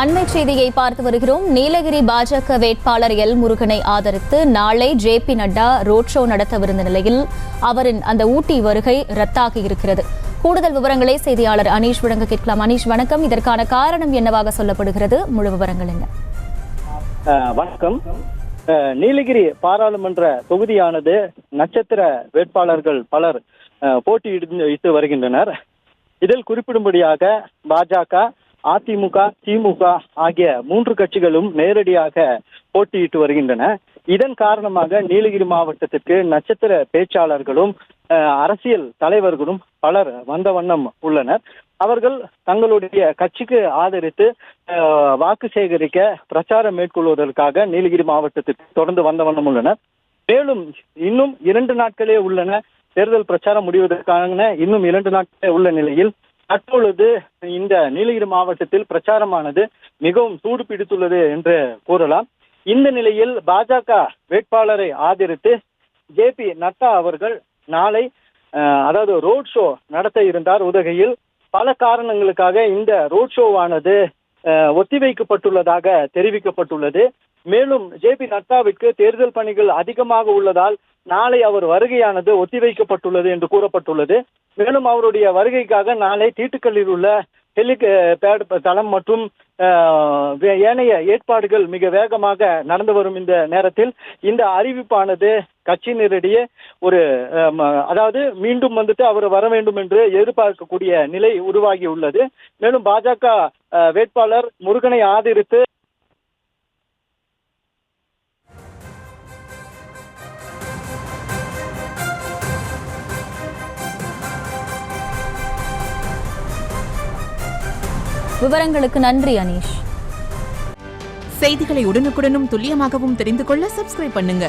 அண்மை செய்தியை பார்த்து வருகிறோம். நீலகிரி பாஜக வேட்பாளர் எல் முருகனை ஆதரித்து நாளை ஜே.பி. நட்டா ரோட் ஷோ நடத்தவிருந்த நிலையில் அவரின் அந்த ஊட்டி வருகை ரத்தாகி இருக்கிறது. கூடுதல் விவரங்களை செய்தியாளர் அனீஷ் வழங்க கேட்கலாம். அனீஷ், வணக்கம். இதற்கான காரணம் என்னவாக சொல்லப்படுகிறது? முழு விவரங்கள் என்ன? வணக்கம். நீலகிரி பாராளுமன்ற தொகுதியானது நட்சத்திர வேட்பாளர்கள் பலர் போட்டியிட்டு வருகின்றனர். இதில் குறிப்பிடும்படியாக பாஜக, அதிமுக, திமுக ஆகிய 3 கட்சிகளும் நேரடியாக போட்டியிட்டு வருகின்றன. இதன் காரணமாக நீலகிரி மாவட்டத்திற்கு நட்சத்திர பேச்சாளர்களும் அரசியல் தலைவர்களும் பலர் வந்த வண்ணம் உள்ளனர். அவர்கள் தங்களுடைய கட்சிக்கு ஆதரித்து வாக்கு சேகரிக்க பிரச்சாரம் மேற்கொள்வதற்காக நீலகிரி மாவட்டத்திற்கு தொடர்ந்து வந்த வண்ணம் உள்ளனர். மேலும் இன்னும் 2 நாட்களே உள்ளன. தேர்தல் பிரச்சாரம் முடிவதற்கான இன்னும் 2 நாட்களே உள்ள நிலையில் தற்பொழுது இந்த நீலகிரி மாவட்டத்தில் பிரச்சாரமானது மிகவும் சூடு பிடித்துள்ளது என்று கூறலாம். இந்த நிலையில் பாஜக வேட்பாளரை ஆதரித்து ஜே.பி. நட்டா அவர்கள் நாளை அதாவது ரோட் ஷோ நடத்த இருந்தார் உதகையில். பல காரணங்களுக்காக இந்த ரோட் ஷோவானது ஒத்திவைக்கப்பட்டுள்ளதாக தெரிவிக்கப்பட்டுள்ளது. மேலும் ஜே.பி. நட்டாவிற்கு தேர்தல் பணிகள் அதிகமாக உள்ளதால் நாளை அவர் வருகையானது ஒத்திவைக்கப்பட்டுள்ளது என்று கூறப்பட்டுள்ளது. மேலும் அவருடைய வருகைக்காக நாளை தீட்டுக்கல்லில் உள்ள ஹெலிபேட் தளம் மற்றும் ஏனைய ஏற்பாடுகள் மிக வேகமாக நடந்து வரும் இந்த நேரத்தில் இந்த அறிவிப்பானது கட்சியினரிடையே ஒரு அதாவது மீண்டும் அவர் வர வேண்டும் என்று எதிர்பார்க்கக்கூடிய நிலை உருவாகி உள்ளது. மேலும் பாஜக வேட்பாளர் முருகனை ஆதரித்து விவரங்களுக்கு நன்றி அனீஷ். செய்திகளை உடனுக்குடனும் துல்லியமாகவும் தெரிந்து கொள்ள சப்ஸ்கிரைப் பண்ணுங்க.